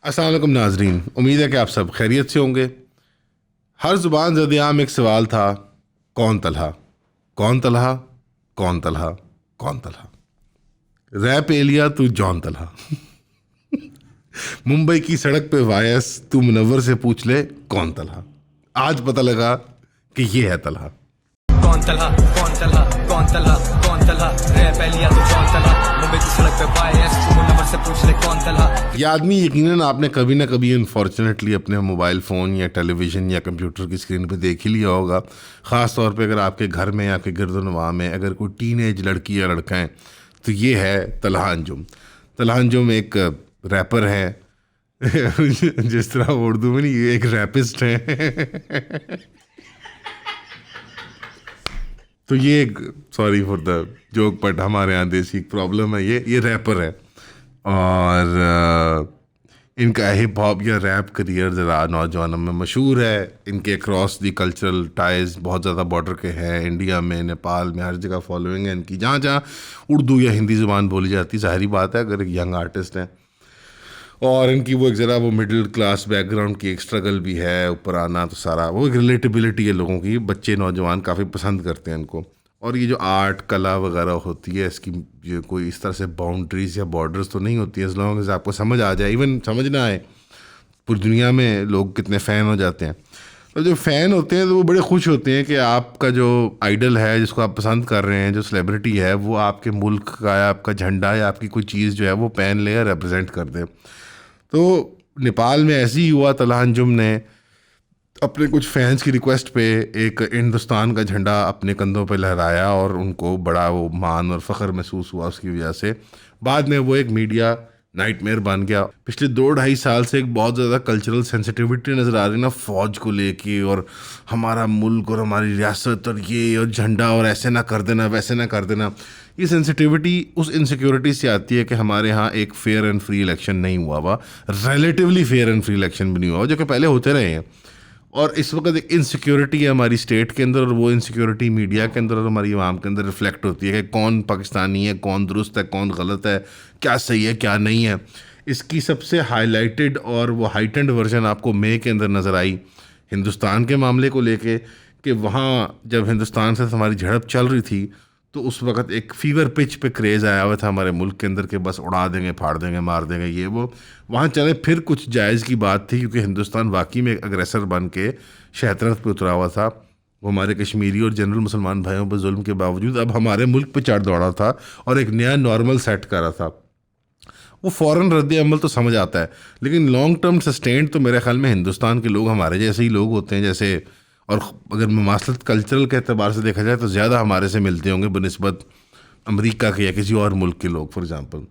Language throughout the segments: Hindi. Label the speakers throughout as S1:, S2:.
S1: अस्सलाम वालेकुम नाजरीन, उम्मीद है कि आप सब खैरियत से होंगे। हर ज़ुबान ज़द-ए-आम एक सवाल था, कौन तलहा, कौन तलहा, कौन तलहा, कौन तलहा। रैप एलिया तू जॉन तलहा। मुंबई की सड़क पे वायस तू मुनव्वर से पूछ ले कौन तलहा। आज पता लगा कि ये है तलहा।
S2: कौन तलहा, कौन तलहा, कौन तलहा, कौन तलहा, रैप एलिया तू जॉन तलहा, मुंबई की सड़क पे वायस तू मुनव्वर से पूछ ले कौन तलहा।
S1: ये आदमी यकीनन आपने कभी ना कभी अनफॉर्चुनेटली अपने मोबाइल फ़ोन या टेलीविज़न या कंप्यूटर की स्क्रीन पे देख ही लिया होगा। ख़ास तौर पे अगर आपके घर में या आपके गिरदोनवा में अगर कोई टीनेज लड़की या लड़का है तो ये है तलहा अंजुम। तलहा अंजुम एक रैपर है। जिस तरह वो उर्दू में नहीं, ये एक रैपिस्ट है। तो ये sorry for the joke but हमारे यहाँ देसी प्रॉब्लम है, ये रैपर है। और इनका हिप हॉप या रैप करियर ज़रा नौजवानों में मशहूर है। इनके अक्रॉस दी कल्चरल टाइज बहुत ज़्यादा बॉर्डर के हैं। इंडिया में, नेपाल में, हर जगह फॉलोइंग है इनकी। जहाँ जहाँ उर्दू या हिंदी ज़ुबान बोली जाती है, ज़ाहिरी बात है अगर एक यंग आर्टिस्ट हैं। और इनकी वो एक ज़रा वो मिडिल क्लास बैकग्राउंड की एक स्ट्रगल भी है, ऊपर आना तो सारा वो एक रिलेटेबिलिटी है लोगों की। बच्चे नौजवान काफ़ी पसंद करते हैं इनको। और ये जो आर्ट कला वगैरह होती है इसकी ये कोई इस तरह से बाउंड्रीज या बॉर्डर्स तो नहीं होती है। इस लोगों से आपको समझ आ जाए, इवन समझ ना आए, पूरी दुनिया में लोग कितने फ़ैन हो जाते हैं। तो जो फ़ैन होते हैं तो वो बड़े खुश होते हैं कि आपका जो आइडल है, जिसको आप पसंद कर रहे हैं, जो सेलिब्रिटी है, वो आपके मुल्क का या आपका झंडा या आपकी कोई चीज़ जो है वो पहन ले या रिप्रेजेंट कर दे। तो नेपाल में ऐसे ही हुआ। तलहा अंजुम ने अपने कुछ फैंस की रिक्वेस्ट पे एक हिंदुस्तान का झंडा अपने कंधों पे लहराया और उनको बड़ा वो मान और फ़ख्र महसूस हुआ उसकी वजह से। बाद में वो एक मीडिया नाइटमेयर बन गया। पिछले 2-2.5 साल से एक बहुत ज़्यादा कल्चरल सेंसिटिविटी नज़र आ रही ना फ़ौज को लेके, और हमारा मुल्क और हमारी रियासत और ये और झंडा और ऐसे ना कर देना वैसे ना कर देना। ये सेंसिटिविटी उस इनसिक्योरिटी से आती है कि हमारे यहाँ एक फेयर एंड फ्री इलेक्शन नहीं हुआ हुआ, relatively fair and free election भी नहीं हुआ, जो कि पहले होते रहे हैं। और इस वक्त एक इनसिक्योरिटी है हमारी स्टेट के अंदर, और वो इनसिक्योरिटी मीडिया के अंदर और हमारी आवाम के अंदर रिफ्लेक्ट होती है कि कौन पाकिस्तानी है, कौन दुरुस्त है, कौन गलत है, क्या सही है क्या नहीं है। इसकी सबसे हाईलाइटेड और वो हाइटेंड वर्जन आपको मई के अंदर नज़र आई हिंदुस्तान के मामले को लेके, कि वहाँ जब हिंदुस्तान से हमारी झड़प चल रही थी तो उस वक्त एक फीवर पिच पे क्रेज़ आया हुआ था हमारे मुल्क के अंदर कि बस उड़ा देंगे, फाड़ देंगे, मार देंगे, ये वो। वहाँ चले फिर कुछ जायज़ की बात थी, क्योंकि हिंदुस्तान वाकई में एक अग्रेसर बन के शहतरत पे उतरा हुआ था। वो हमारे कश्मीरी और जनरल मुसलमान भाइयों पर जुल्म के बावजूद अब हमारे मुल्क पे चढ़ दौड़ा था और एक नया नॉर्मल सेट कर रहा था। वो फ़ौरन रद्द अमल तो समझ आता है, लेकिन लॉन्ग टर्म सस्टेंड तो मेरे ख्याल में हिंदुस्तान के लोग हमारे जैसे ही लोग होते हैं जैसे। और अगर ममासलत कल्चरल के अतबार से देखा जाए तो ज़्यादा हमारे से मिलते होंगे बनिस्बत अमेरिका के या किसी और मुल्क के लोग। फॉर एग्ज़ाम्पल,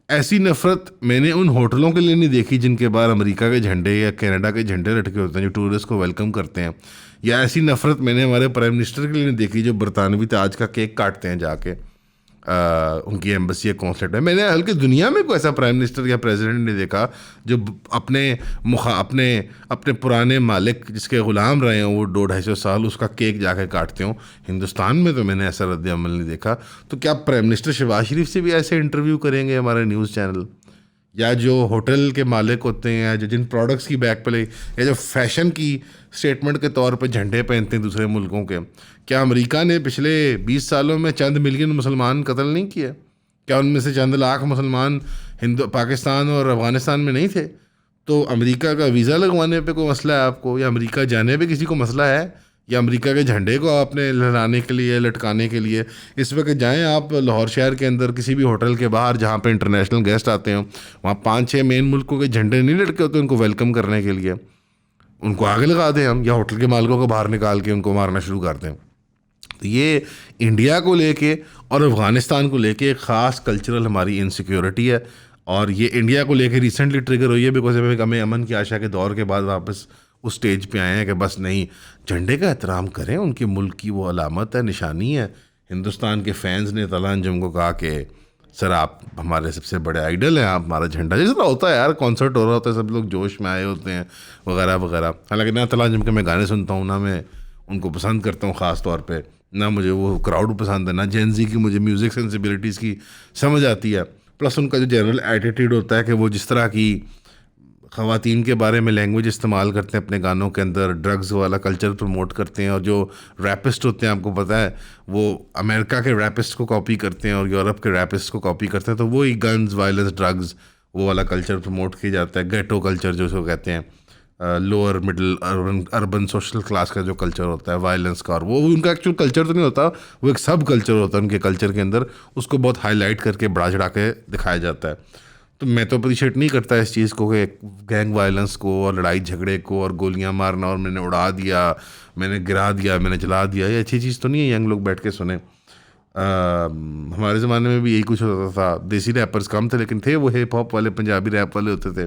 S1: ऐसी नफ़रत मैंने उन होटलों के लिए नहीं देखी जिनके बाहर अमेरिका के झंडे या कनाडा के झंडे लटके होते हैं, जो टूरिस्ट को वेलकम करते हैं। या ऐसी नफ़रत मैंने हमारे प्राइम मिनिस्टर के लिए नहीं देखी, जो बरतानवी ताज का केक काटते हैं जाके उनकी एम्बेसी या कॉन्सलेट में। मैंने हल्के दुनिया में कोई ऐसा प्राइम मिनिस्टर या प्रेसिडेंट नहीं देखा जो अपने अपने पुराने मालिक जिसके ग़ुलाम रहे हों वो 200-250 साल, उसका केक जाके काटते हों। हिंदुस्तान में तो मैंने ऐसा रद्द अमल नहीं देखा। तो क्या प्राइम मिनिस्टर शहबाज शरीफ से भी ऐसे इंटरव्यू करेंगे हमारे न्यूज़ चैनल? या जो होटल के मालिक होते हैं, या जो जिन प्रोडक्ट्स की बैक पे, या जो फैशन की स्टेटमेंट के तौर पे झंडे पहनते हैं दूसरे मुल्कों के, क्या अमेरिका ने पिछले 20 सालों में चंद मिलियन मुसलमान कत्ल नहीं किए? क्या उनमें से चंद लाख मुसलमान पाकिस्तान और अफ़गानिस्तान में नहीं थे? तो अमेरिका का वीज़ा लगवाने पे कोई मसला है आपको, या अमेरिका जाने पे किसी को मसला है, या अमेरिका के झंडे को आपने लहराने के लिए, लटकाने के लिए? इस वक्त जाएं आप लाहौर शहर के अंदर किसी भी होटल के बाहर जहाँ पे इंटरनेशनल गेस्ट आते हैं, वहाँ 5-6 मेन मुल्कों के झंडे नहीं लटके होते उनको वेलकम करने के लिए। उनको आगे लगा दें हम, या होटल के मालिकों को बाहर निकाल के उनको मारना शुरू कर दें। तो ये इंडिया को लेके और अफ़गानिस्तान को लेके एक ख़ास कल्चरल हमारी इनसिक्योरिटी है। और ये इंडिया को लेके रिसेंटली ट्रिगर हुई है बिकॉज हमें अमन की आशा के दौर के बाद वापस उस स्टेज पे आए हैं कि बस नहीं, झंडे का एहतराम करें, उनके मुल्क की वो अलामत है, निशानी है। हिंदुस्तान के फैंस ने तलहा अंजुम को कहा कि सर आप हमारे सबसे बड़े आइडल हैं, आप हमारा झंडा, जैसा होता है यार, कॉन्सर्ट हो रहा होता है, सब लोग जोश में आए होते हैं वगैरह वगैरह। हालांकि ना तलहा अंजुम के मैं गाने सुनता हूँ, ना मैं उनको पसंद करता हूँ ख़ास तौर पे, ना मुझे वो क्राउड पसंद है, ना जेनजी की मुझे म्यूज़िक सेंसिबिलिटीज़ की समझ आती है। प्लस उनका जो जनरल एटीट्यूड होता है कि वो जिस तरह की ख़वातीन के बारे में लैंग्वेज इस्तेमाल करते हैं अपने गानों के अंदर, ड्रग्स वाला कल्चर प्रमोट करते हैं, और जो रैपिस्ट होते हैं आपको पता है वो अमेरिका के रैपिस्ट को कॉपी करते हैं और यूरोप के रैपिस्ट को कॉपी करते हैं, तो वही गन्स, वायलेंस, ड्रग्स, वो वाला कल्चर प्रमोट किया जाता है। गेटो कल्चर जो उसको कहते हैं, lower middle urban social class का जो कल्चर होता है वायलेंस का, और वो उनका एक्चुअल कल्चर तो नहीं होता, वो एक सब कल्चर होता है उनके कल्चर के अंदर, उसको बहुत हाईलाइट करके बढ़ा चढ़ा के दिखाया जाता है। तो मैं तो अप्रिशिएट नहीं करता इस चीज़ को कि गैंग वायलेंस को और लड़ाई झगड़े को और गोलियां मारना और मैंने उड़ा दिया, मैंने गिरा दिया, मैंने जला दिया, ये अच्छी चीज़ तो नहीं है यंग लोग बैठ के सुने। हमारे ज़माने में भी यही कुछ होता था। देसी रैपर्स कम थे लेकिन थे वो हिप हॉप वाले, पंजाबी रैप वाले होते थे।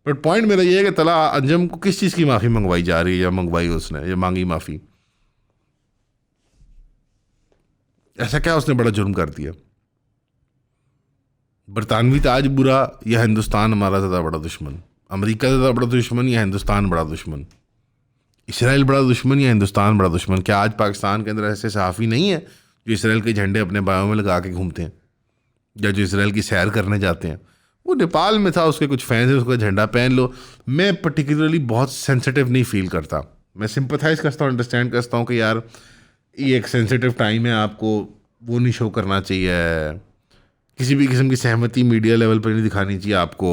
S1: बट पॉइंट मेरा ये है कि तला अंजम को किस चीज़ की माफ़ी मंगवाई जा रही है, या मंगवाई उसने, या मांगी माफ़ी? ऐसा क्या उसने बड़ा जुर्म कर दिया? बरतानवी ताज बुरा या हिंदुस्तान हमारा ज़्यादा बड़ा दुश्मन? अमेरिका ज़्यादा बड़ा दुश्मन या हिंदुस्तान बड़ा दुश्मन? इसराइल बड़ा दुश्मन या हिंदुस्तान बड़ा दुश्मन? क्या आज पाकिस्तान के अंदर ऐसे सहाफ़ी नहीं है जो इसराइल के झंडे अपने बायों में लगा के घूमते हैं, या जो इसराइल की सैर करने जाते हैं? वो नेपाल में था, उसके कुछ फैंस हैं, उसका झंडा पहन लो। मैं पर्टिकुलरली बहुत सेंसिटिव नहीं फील करता, मैं सिंपथाइज करता हूँ, अंडरस्टैंड करता हूँ कि यार ये एक सेंसिटिव टाइम है, आपको वो नहीं शो करना चाहिए, किसी भी किस्म की सहमति मीडिया लेवल पर नहीं दिखानी चाहिए आपको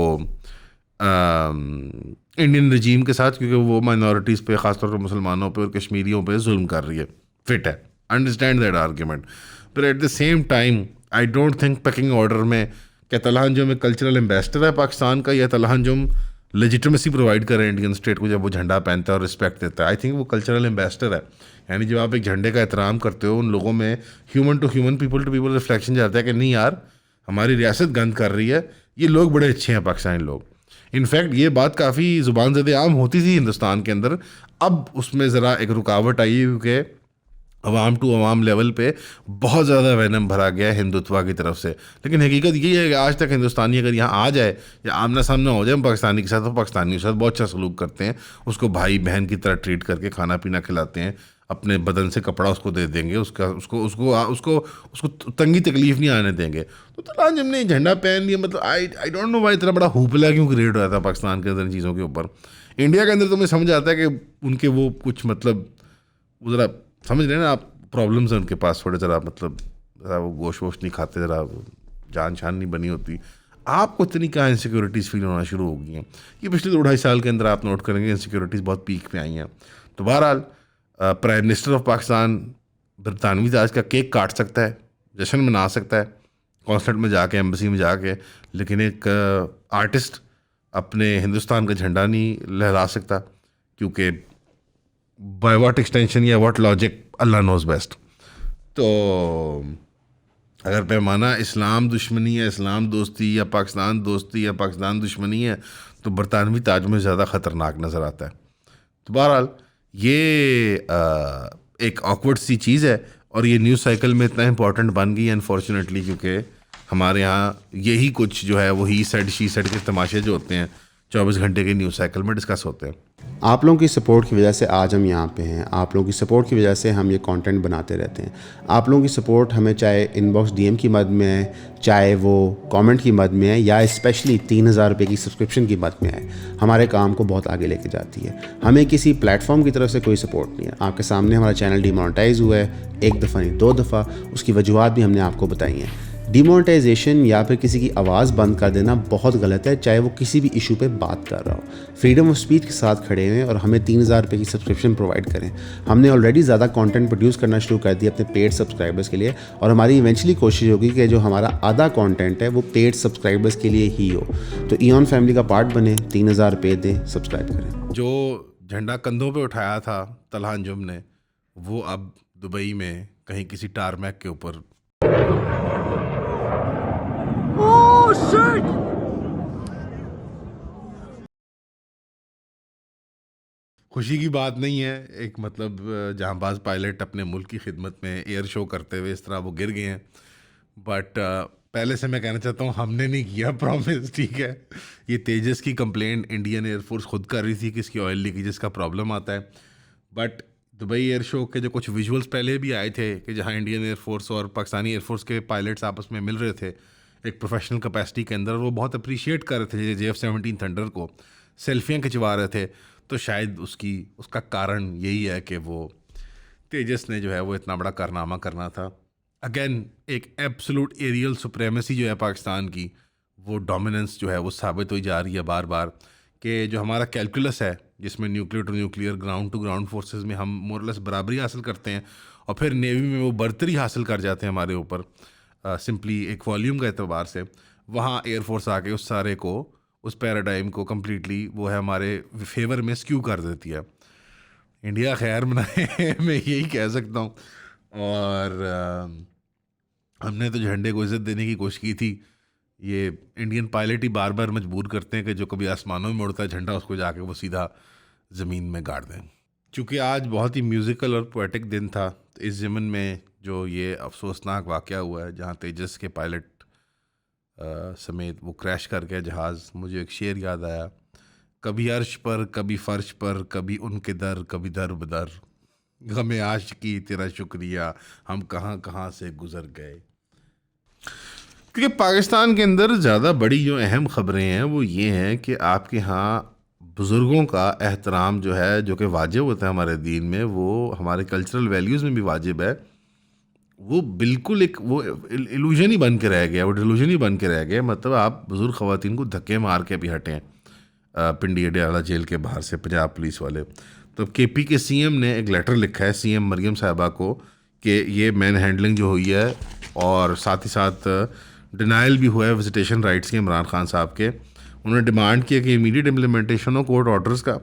S1: इंडियन रजीम के साथ, क्योंकि वो माइनॉरिटीज़ पे, ख़ासतौर पर मुसलमानों पे और कश्मीरियों पे जुल्म कर रही है। फिट है, अंडरस्टैंड दैट आर्ग्यूमेंट, पर at the same time I don't think packing order में क्या तलहा अंजुम एक कल्चरल एम्बेसडर है पाकिस्तान का, या तलहा अंजुम लेजिटिमेसी प्रोवाइड करे इंडियन स्टेट को जब वो झंडा पहनता है और रिस्पेक्ट देता है? आई थिंक वो कल्चरल एम्बेसडर है। यानी जब आप एक झंडे का एहतराम करते हो, उन लोगों में human to human, people to people reflection जाता है कि नहीं यार, हमारी रियासत गंद कर रही है, ये लोग बड़े अच्छे हैं पाकिस्तानी लोग। इनफैक्ट ये बात काफ़ी ज़ुबान ज़दे आम होती थी हिंदुस्तान के अंदर, अब उसमें ज़रा एक रुकावट आई है क्योंकि अवाम टू अवाम लेवल पे बहुत ज़्यादा वैनम भरा गया है हिंदुत्वा की तरफ से। लेकिन हकीकत ये है कि आज तक हिंदुस्तानी अगर यहाँ आ जाए या आमना सामना हो जाए पाकिस्तानी के साथ, तो पाकिस्तानी के साथ बहुत अच्छा सलूक करते हैं, उसको भाई बहन की तरह ट्रीट करके खाना पीना खिलाते हैं, अपने बदन से कपड़ा उसको दे देंगे, उसका उसको उसको उसको उसको तंगी तकलीफ नहीं आने देंगे। तो तला जब ने झंडा पहन लिया, मतलब आई डोंट नो भाई इतना बड़ा हुपला क्यों क्रिएट हो रहा था पाकिस्तान के अंदर इन चीज़ों के ऊपर। इंडिया के अंदर तो मुझे समझ आता है कि उनके वो कुछ मतलब ज़रा समझ रहे हैं ना आप, प्रॉब्लम्स हैं उनके पास थोड़े, ज़रा मतलब ज़रा वो गोश्त वोश्त नहीं खाते, ज़रा जान शान नहीं बनी होती। आपको इतनी क्या इनसिक्योरिटीज़ फील होना शुरू हो गई हैं, ये पिछले 2-2.5 साल के अंदर आप नोट करेंगे इनसिक्योरिटीज़ बहुत पीक पे आई हैं। तो बहरहाल प्राइम मिनिस्टर ऑफ पाकिस्तान बरतानवी ताज का केक काट सकता है, जश्न मना सकता है कॉन्सर्ट में जाके, एम्बेसी में जाके, लेकिन एक आर्टिस्ट अपने हिंदुस्तान का झंडा नहीं लहरा सकता, क्योंकि बाय व्हाट एक्सटेंशन या what logic, Allah knows best. तो अगर पैमाना इस्लाम दुश्मनी या इस्लाम दोस्ती या पाकिस्तान दोस्ती या पाकिस्तान दुश्मनी है, तो बरतानवी ताज में ज़्यादा ख़तरनाक नज़र आता है। तो बहरहाल ये एक ऑकवर्ड सी चीज़ है, और ये न्यूज़ साइकिल में इतना इंपॉर्टेंट बन गई है अनफॉर्चुनेटली, क्योंकि हमारे यहाँ यही कुछ जो है वो ही साइड शी साइड के तमाशे जो होते हैं 24 घंटे के न्यूज़ साइकिल में डिस्कस होते हैं।
S3: आप लोगों की सपोर्ट की वजह से आज हम यहाँ पे हैं, आप लोगों की सपोर्ट की वजह से हम ये कंटेंट बनाते रहते हैं। आप लोगों की सपोर्ट हमें चाहे इनबॉक्स डीएम की मद में है, चाहे वो कमेंट की मद में है, या स्पेशली 3000 रुपये की सब्सक्रिप्शन की मद में है, हमारे काम को बहुत आगे लेके जाती है। हमें किसी प्लेटफॉर्म की तरफ से कोई सपोर्ट नहीं है। आपके सामने हमारा चैनल डिमोनेटाइज हुआ है, एक दफ़ा नहीं 2 दफ़ा, उसकी वजूहत भी हमने आपको बताई हैं। डिमोनेटाइजेशन या फिर किसी की आवाज़ बंद कर देना बहुत गलत है, चाहे वो किसी भी इशू पे बात कर रहा हो। फ्रीडम ऑफ स्पीच के साथ खड़े हुए और हमें 3000 रुपये की सब्सक्रिप्शन प्रोवाइड करें। हमने ऑलरेडी ज़्यादा कंटेंट प्रोड्यूस करना शुरू कर दिया अपने पेड सब्सक्राइबर्स के लिए, और हमारी इवेंचुअली कोशिश होगी कि जो हमारा आधा कंटेंट है वो पेड सब्सक्राइबर्स के लिए ही हो। तो ईऑन फैमिली का पार्ट बने, 3000 रुपये दें, सब्सक्राइब करें।
S1: जो झंडा कंधों पे उठाया था तलहा अंजुम ने, वो अब दुबई में कहीं किसी टारमैक के ऊपर खुशी की बात नहीं है। एक मतलब जहाँबाज पायलट अपने मुल्क की खिदमत में एयर शो करते हुए इस तरह वो गिर गए हैं। बट पहले से मैं कहना चाहता हूँ हमने नहीं किया प्रॉमिस, ठीक है। ये तेजस की कंप्लेंट इंडियन एयरफोर्स खुद कर रही थी कि इसकी ऑयल लीकेज का प्रॉब्लम आता है। बट दुबई एयर शो के जो कुछ विजुअल्स पहले भी आए थे कि जहाँ इंडियन एयरफोर्स और पाकिस्तानी एयरफोर्स के पायलट्स आपस में मिल रहे थे एक प्रोफेशनल कैपेसिटी के अंदर, वो बहुत अप्रिशिएट कर रहे थे JF-17 थंडर को, सेल्फियाँ खिंचवा रहे थे, तो शायद उसका कारण यही है कि वो तेजस ने जो है वो इतना बड़ा कारनामा करना था। अगेन एक एब्सोल्यूट एरियल सुप्रेमेसी जो है पाकिस्तान की, वो डोमिनेंस जो है वो साबित हुई जा रही है बार बार, कि जो हमारा कैलकुलस है जिसमें nuclear to nuclear, ground to ground forces में हम मोरलेस बराबरी हासिल करते हैं और फिर नेवी में वो बर्तरी हासिल कर जाते हैं हमारे ऊपर, सिंपली एक वॉल्यूम का एतबार से। वहाँ एयरफोर्स आके उस सारे को, उस पैराडाइम को कम्प्लीटली वो है हमारे फेवर में स्क्यू कर देती है। इंडिया खैर बनाए मैं यही कह सकता हूँ। और हमने तो झंडे को इज़्ज़त देने की कोशिश की थी। ये इंडियन पायलट ही बार बार मजबूर करते हैं कि जो कभी आसमानों में उड़ता है झंडा, उसको जाके वो सीधा ज़मीन में गाड़ दें। चूँकि आज बहुत ही म्यूज़िकल और पोएटिक दिन था, तो इस ज़मन में जो ये अफसोसनाक वाक़या हुआ है जहाँ तेजस के पायलट समेत वो क्रैश कर गया जहाज़, मुझे एक शेर याद आया, कभी अर्श पर कभी फ़र्श पर, कभी उनके दर कभी दर बदर, गमे आशिकी तेरा शुक्रिया, हम कहाँ कहाँ से गुज़र गए। क्योंकि पाकिस्तान के अंदर ज़्यादा बड़ी जो अहम ख़बरें हैं वो ये हैं कि आपके यहाँ बुज़ुर्गों का एहतराम जो है, जो कि वाजिब होता है हमारे दीन में, वो हमारे कल्चरल वैल्यूज़ में भी वाजिब है, वो बिल्कुल एक वो इल्यूजन ही बन के रह गया, वो डिल्यूजन ही बन के रह गया। मतलब आप बुज़ुर्ग ख़वातीन को धक्के मार के भी हटें पिंडी अडयाला जेल के बाहर से, पंजाब पुलिस वाले। तो केपी के सीएम ने एक लेटर लिखा है सीएम मरियम साहिबा को कि ये मैन हैंडलिंग जो हुई है, और साथ ही साथ डिनाइल भी हुआ है विजिटेशन राइट्स के इमरान खान साहब के। उन्होंने डिमांड किया कि इमीडिएट इम्प्लीमेंटेशन हो कोर्ट ऑर्डर्स का,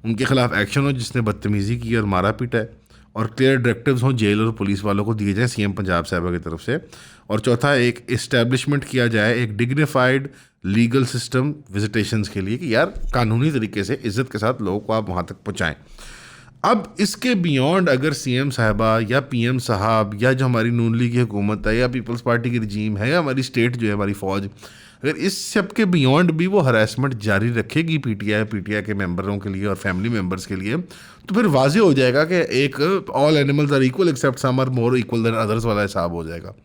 S1: उनके खिलाफ एक्शन हो जिसने बदतमीज़ी की और मारा पीटा है, और क्लियर डायरेक्टिव्स हों जेल और पुलिस वालों को दिए जाएँ सीएम पंजाब साहिबा की तरफ से। और चौथा, एक इस्टेब्लिशमेंट किया जाए एक डिग्निफाइड लीगल सिस्टम विजिटेशंस के लिए, कि यार कानूनी तरीके से इज़्ज़त के साथ लोगों को आप वहाँ तक पहुँचाएँ। अब इसके बियॉन्ड अगर सीएम साहबा या पीएम साहब या जो हमारी नून लीग की हुकूमत है या पीपल्स पार्टी की रजीम है या हमारी स्टेट जो है हमारी फ़ौज, अगर इस सब के बियॉन्ड भी वो हरासमेंट जारी रखेगी पीटीआई के मेंबरों के लिए और फैमिली मेंबर्स के लिए, तो फिर वाज़ेह हो जाएगा कि एक all animals are equal except some are more equal than others वाला हिसाब हो जाएगा।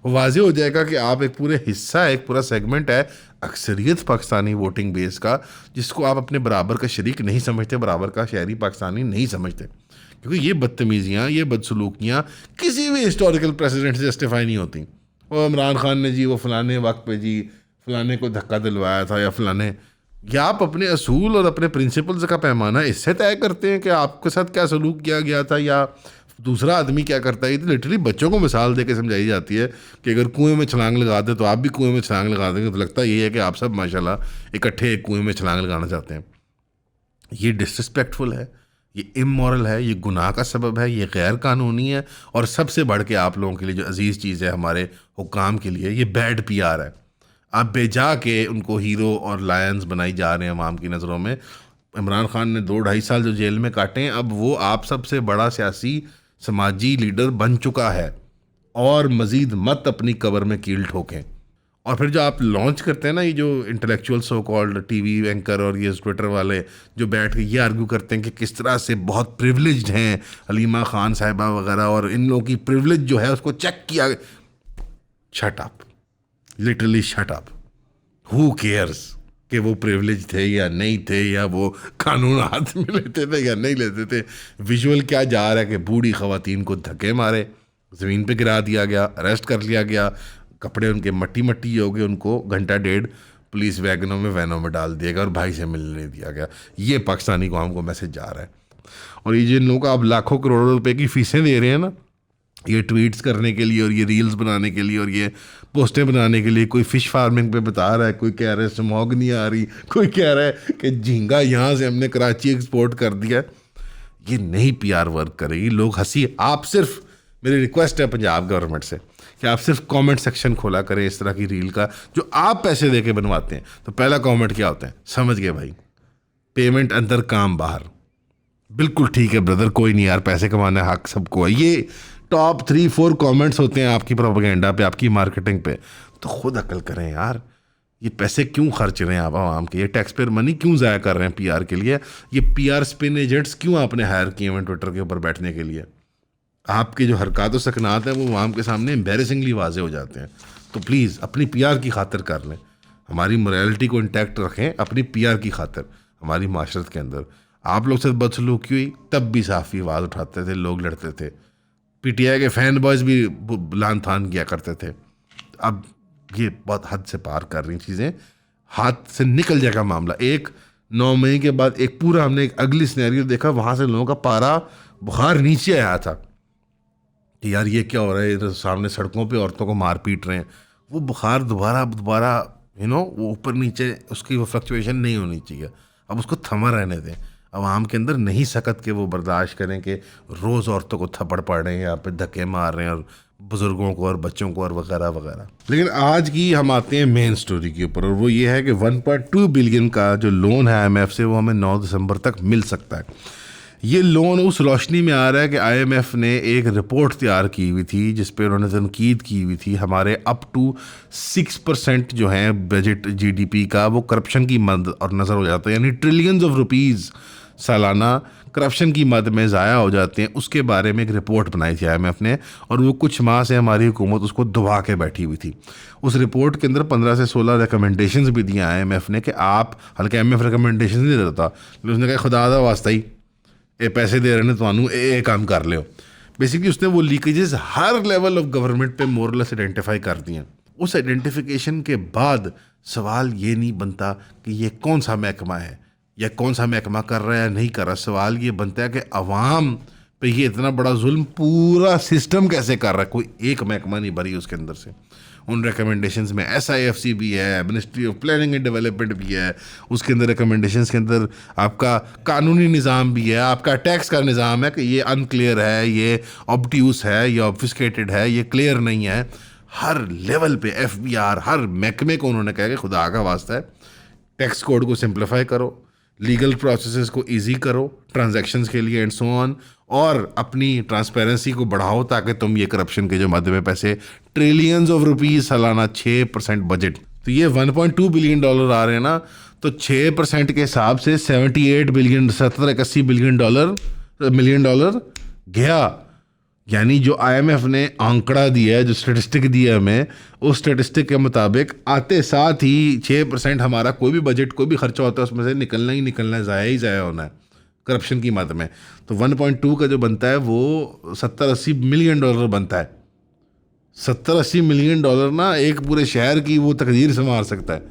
S1: वो वाज़ेह हो जाएगा कि आप एक पूरे हिस्सा, एक पूरा सेगमेंट है अक्सरियत पाकिस्तानी वोटिंग बेस का, जिसको आप अपने बराबर का शरीक नहीं समझते, बराबर का शहरी पाकिस्तानी नहीं समझते। क्योंकि ये बदतमीज़ियाँ, ये बदसलूकियाँ किसी भी हिस्टोरिकल प्रेसिडेंट से जस्टिफाई नहीं होती। वो इमरान खान ने जी वो फ़लाने वक्त पे जी फ़लाने को धक्का दिलवाया था, या फ़लाने, या आप अपने असूल और अपने प्रिंसिपल्स का पैमाना इससे तय करते हैं कि आपके साथ क्या सलूक किया गया था या दूसरा आदमी क्या करता है। ये तो लिटरली बच्चों को मिसाल दे के समझाई जाती है कि अगर कुएं में छलांग लगा दे तो आप भी कुएं में छलांग लगा देंगे। तो लगता यही है कि आप सब माशाल्लाह इकट्ठे एक कुएं में छलांग लगाना चाहते हैं। ये डिसरिस्पेक्टफुल है, ये इमोरल है, ये गुनाह का सबब है, ये गैर कानूनी है, और सबसे बढ़ के आप लोगों के लिए जो अजीज़ चीज़ है हमारे हुक्काम के लिए, ये बैड पीआर है। आप बेजा के उनको हीरो और लायंस बनाई जा रहे हैं अवाम की नज़रों में। इमरान खान ने 2-2.5 साल जो जेल में काटे हैं, अब वो आप सबसे बड़ा सियासी समाजी लीडर बन चुका है, और मज़ीद मत अपनी कब्र में कील ठोकें। और फिर जो आप लॉन्च करते हैं ना, ये जो intellectual so called TV anchor और ये ट्विटर वाले जो बैठ के ये आर्ग्यू करते हैं कि किस तरह से बहुत प्रिविलेज्ड हैं हलीमा खान साहिबा वगैरह, और इन लोगों की प्रिविलेज जो है उसको चेक किया। Shut up, literally shut up. Who cares कि वो प्रिविलेज थे या नहीं थे, या वो कानून हाथ में लेते थे या नहीं लेते थे। विजुअल क्या जा रहा है कि बूढ़ी ख़वातीन को धक्के मारे, ज़मीन पे गिरा दिया गया, अरेस्ट कर लिया गया, कपड़े उनके मट्टी मट्टी हो गए, उनको घंटा डेढ़ पुलिस वैनों में डाल दिया गया और भाई से मिलने नहीं दिया गया। ये पाकिस्तानी कौम को मैसेज जा रहा है। और ये जिन लोगों को आप लाखों करोड़ों रुपए की फ़ीसें दे रहे हैं ना, ये ट्वीट्स करने के लिए और ये रील्स बनाने के लिए और ये पोस्टें बनाने के लिए, कोई फ़िश फार्मिंग पे बता रहा है, कोई कह रहा है स्मॉग नहीं आ रही, कोई कह रहा है कि झींगा यहाँ से हमने कराची एक्सपोर्ट कर दिया। ये नहीं पीआर वर्क करेगी। लोग हंसी, आप सिर्फ, मेरी रिक्वेस्ट है पंजाब गवर्नमेंट से कि आप सिर्फ कमेंट सेक्शन खोला करें इस तरह की रील का जो आप पैसे दे के बनवाते हैं। तो पहला कमेंट क्या होता है, समझ गए भाई, पेमेंट अंदर काम बाहर। बिल्कुल ठीक है ब्रदर, कोई नहीं यार, पैसे कमाना हक सबको है। ये टॉप 3-4 कमेंट्स होते हैं आपकी प्रोपेगेंडा पे, आपकी मार्केटिंग पे। तो खुद अकल करें यार, ये पैसे क्यों खर्च रहे हैं आप आवाम के, ये टैक्स पेयर मनी क्यों ज़ाया कर रहे हैं पीआर के लिए, ये पीआर स्पिन एजेंट्स क्यों आपने हायर किए हैं ट्विटर के ऊपर बैठने के लिए। आपके जो हरकत व सकनात हैं वो आवाम के सामने एम्बेरसिंगली वाजे हो जाते हैं। तो प्लीज़ अपनी पीआर की खातिर कर लें, हमारी मोरालिटी को इंटैक्ट रखें अपनी पीआर की खातिर। हमारी माशरत के अंदर आप लोग से बदसलूकी हुई तब भी साफ़ी आवाज़ उठाते थे, लोग लड़ते थे, पीटीआई के फैन बॉयज़ भी लान थान किया करते थे। अब ये बहुत हद से पार कर रही चीज़ें, हाथ से निकल जाएगा मामला। 9 मई के बाद एक पूरा हमने एक अगली सिनेरियो देखा, वहाँ से लोगों का पारा बुखार नीचे आया था कि यार ये क्या हो रहा है, इधर सामने सड़कों पे औरतों को मार पीट रहे हैं। वो बुखार दोबारा वो ऊपर नीचे उसकी वो फ्लक्चुएशन नहीं होनी चाहिए। अब उसको थमा रहने दें। आवाम के अंदर नहीं सकत कि वो बर्दाश्त करें कि रोज़ औरतों को थप्पड़ पड़ रहे हैं, यहाँ पे धक्के मार रहे हैं, और बुज़ुर्गों को और बच्चों को और वगैरह वगैरह। लेकिन आज की हम आते हैं मेन स्टोरी के ऊपर, और वो ये है कि 1.2 बिलियन का जो लोन है IMF से, वो हमें 9 दिसंबर तक मिल सकता है। ये लोन उस रोशनी में आ रहा है कि IMF ने एक रिपोर्ट तैयार की हुई थी जिस पे उन्होंने तनकीद की हुई थी हमारे अप टू 6% जो है बजट GDP का, वो करप्शन की मद और नज़र हो जाता है, यानी ट्रिलियंस ऑफ रुपीज़ सालाना करप्शन की मद में ज़ाया हो जाते हैं। उसके बारे में एक रिपोर्ट बनाई थी IMF ने, और वो कुछ माह से हमारी हुकूमत उसको दबा के बैठी हुई थी। उस रिपोर्ट के अंदर 15 से 16 रिकमेंडेशंस भी दिए IMF ने कि आप, हालांकि IMF रिकमेंडेशन नहीं देता, लेकिन उसने कहा खुदा दा वास्ता ही ये पैसे दे रहे हैं तो ये काम कर लो। बेसिकली उसने वो leakages her level of government पे मोरलेस आइडेंटिफाई कर दिए हैं। उस आइडेंटिफिकेशन के बाद सवाल ये नहीं बनता कि ये कौन सा महकमा है या कौन सा महकमा कर रहा है या नहीं कर रहा। सवाल ये बनता है कि अवाम पे ये इतना बड़ा जुल्म पूरा सिस्टम कैसे कर रहा है। कोई एक महकमा नहीं भरी उसके अंदर से। उन रिकमेंडेशंस में SIFC भी है, ministry of planning and development भी है, उसके अंदर रिकमेंडेशंस के अंदर आपका कानूनी निज़ाम भी है, आपका टैक्स का निज़ाम है कि ये अनक्लियर है, ये ऑब्ट्यूस है, ये ऑब्फिस्केटेड है, ये क्लियर नहीं है। हर लेवल पे FBR हर महकमे को उन्होंने कहा कि खुदा का वास्ता है टैक्स कोड को सिंप्लीफाई करो, लीगल प्रोसेसेस को इजी करो ट्रांजैक्शंस के लिए एंड सो ऑन, और अपनी ट्रांसपेरेंसी को बढ़ाओ ताकि तुम ये करप्शन के जो मध्य में पैसे ट्रिलियंस ऑफ रुपीस सालाना 6% बजट, तो ये 1.2 बिलियन डॉलर आ रहे हैं ना, तो 6% के हिसाब से 78 बिलियन 70-80 मिलियन डॉलर गया। यानी जो IMF ने आंकड़ा दिया है, जो स्टेटिस्टिक दिया है हमें, उस स्टेटिस्टिक के मुताबिक आते साथ ही 6% हमारा कोई भी बजट कोई भी खर्चा होता है उसमें से निकलना ही निकलना है, ज़ाया ही ज़ाया होना है करप्शन की मद में। तो 1.2 का जो बनता है वो 70-80 मिलियन डॉलर बनता है। 70-80 मिलियन डॉलर ना एक पूरे शहर की वो तकदीर संवार सकता है।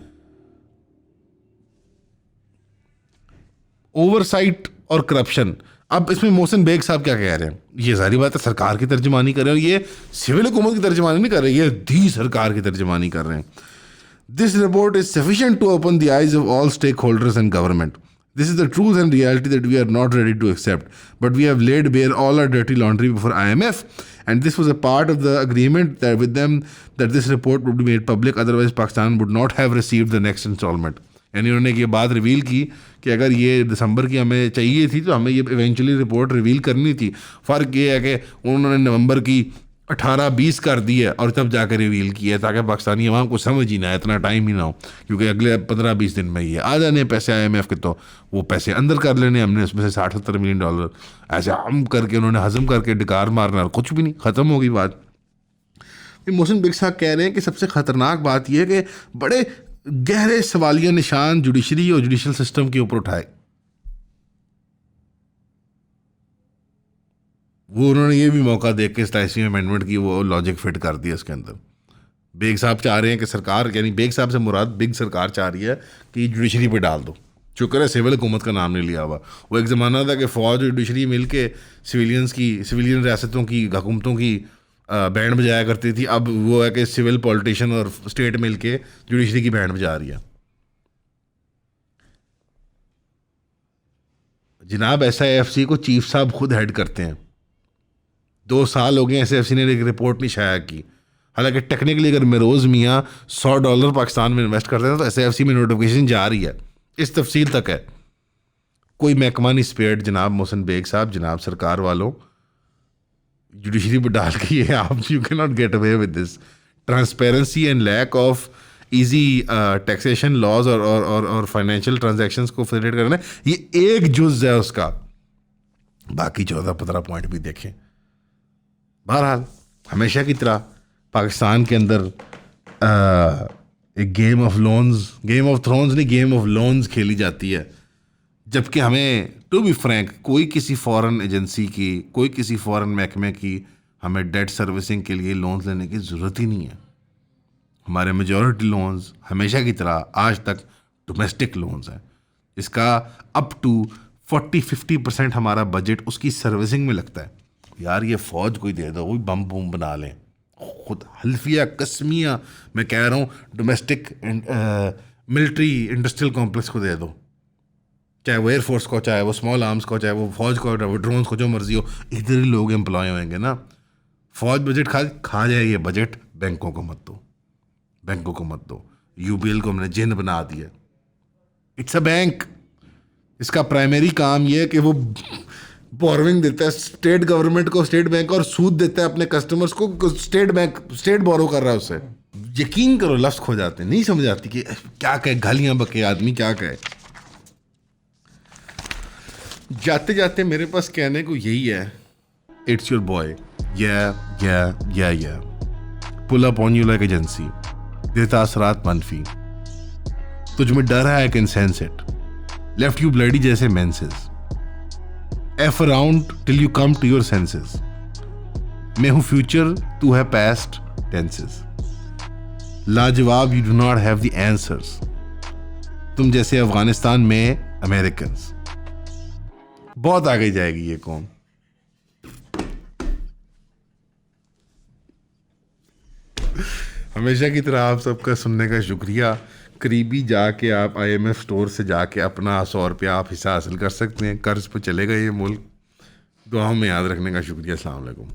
S1: ओवरसाइट और करप्शन। अब इसमें मोहसिन बेग साहब क्या कह रहे हैं, ये सारी बात है सरकार की तर्जुमानी कर रहे हैं, ये सिविल हुकूमत की तर्जुमानी नहीं कर रहे, ये दी सरकार की तर्जुमानी कर रहे हैं। This report is sufficient to open the eyes of all stakeholders and government. This is the truth and reality that we are not ready to accept, but we have laid bare all our dirty laundry before IMF, and this was a part of the agreement that with them that this report would be made public, otherwise Pakistan would not have received the next installment. यानी उन्होंने ये बात रिवील की कि अगर ये दिसंबर की हमें चाहिए थी तो हमें ये इवेंचुअली रिपोर्ट रिवील करनी थी। फ़र्क ये है कि उन्होंने नवंबर की 18-20 कर दी है और तब जाकर रिवील किया है ताकि पाकिस्तानी अवाम को समझ ही ना आए, इतना टाइम ही ना हो, क्योंकि अगले 15-20 दिन में ये आ जाने पैसे IMF के, तो वो पैसे अंदर कर लेने हमने, उसमें से 60-70 मिलियन डॉलर ऐसे हम करके उन्होंने हजम करके डिकार मारना, कुछ भी नहीं, ख़त्म हो गई बात। मोहसिन बेग साहब कह रहे हैं कि सबसे ख़तरनाक बात यह है कि बड़े गहरे सवालिया निशान जुडिशरी और जुडिशल सिस्टम के ऊपर उठाए। वो उन्होंने ये भी मौका देख के 87वीं अमेंडमेंट की वो लॉजिक फिट कर दिया इसके अंदर। बेग साहब चाह रहे हैं कि सरकार, यानी बेग साहब से मुराद बिग सरकार चाह रही है कि जुडिशरी पे डाल दो। शुक्र है सिविल हुकूमत का नाम नहीं लिया हुआ। वो एक ज़माना था कि फ़ौज और जुडिशरी मिल के सिविलियन रियासतों की हुकूमतों की बैंड बजाया करती थी। अब वो है कि सिविल पॉलिटिशियन और स्टेट मिल के जुडिशरी की बैंड बजा रही है। जनाब SIFC को चीफ साहब खुद हेड करते हैं। 2 साल हो गए SIFC ने एक रिपोर्ट नहीं शाया की। हालांकि टेक्निकली अगर मेरोज़ मियाँ $100 पाकिस्तान में इन्वेस्ट करते हैं तो SIFC में नोटिफिकेशन जा रही है, इस तफसील तक है। कोई महकमा नहीं स्पेयर्ड जनाब मोहसिन बेग साहब, जनाब सरकार वालों, जुडिशरी पर डाल के ये आप you cannot get away with this. Transparency and lack of easy taxation laws और फाइनेंशियल ट्रांजैक्शंस को फैसिलिटेट करना, ये एक जुज़ है उसका। बाकी 14-15 पॉइंट भी देखें। बहरहाल हमेशा की तरह पाकिस्तान के अंदर एक गेम ऑफ थ्रोन्स नहीं, गेम ऑफ लोन्स खेली जाती है। जबकि हमें टू बी फ्रैंक कोई किसी फॉरेन एजेंसी की, कोई किसी फॉरेन महकमे की हमें डेट सर्विसिंग के लिए लोन्स लेने की ज़रूरत ही नहीं है। हमारे मेजॉरिटी लोन्स हमेशा की तरह आज तक डोमेस्टिक लोन्स हैं। इसका अप टू 40-50% हमारा बजट उसकी सर्विसिंग में लगता है। यार ये फ़ौज कोई दे दो, कोई बम बम बना लें, खुद हल्फिया कसमिया मैं कह रहा हूँ डोमेस्टिक मिलिट्री इंडस्ट्रियल कॉम्प्लेक्स को दे दो, चाहे वो एयरफोर्स को, चाहे वो स्मॉल आर्म्स को, चाहे वो फौज को, चाहे वो ड्रोन्स को, जो मर्जी हो, इधर ही लोग एम्प्लॉय होंगे ना। फौज बजट खा जाए, ये बजट बैंकों को मत दो, बैंकों को मत दो। यूबीएल को हमने जिन बना दिया, इट्स अ बैंक। इसका प्राइमरी काम ये है कि वो बोरोइंग देता है स्टेट गवर्नमेंट को, स्टेट बैंक, और सूद देता है अपने कस्टमर्स को। स्टेट बैंक, स्टेट बोरो कर रहा है उससे। यकीन करो लफ्ज़ खो जाते हैं, नहीं समझ आती कि क्या कहे, गालियां बके आदमी क्या कहे। जाते जाते मेरे पास कहने को यही है, इट्स योर बॉय, या pull up on you like agency, देता असरात मनफी, तुझ में डर है, I can sense it, left you bloody जैसे menses, F around till you come to your senses, मैं हूं फ्यूचर, तू है पास्ट टेंसेस, लाजवाब you do not have the answers, तुम जैसे अफगानिस्तान में अमेरिकन्स। बहुत आगे जाएगी ये कौम। हमेशा की तरह आप सबका सुनने का शुक्रिया। करीबी जाके आप IMF स्टोर से जाके अपना 100 रुपया आप हिस्सा हासिल कर सकते हैं। कर्ज पे चलेगा ये मुल्क। दुआओं में याद रखने का शुक्रिया। अस्सलाम वालेकुम।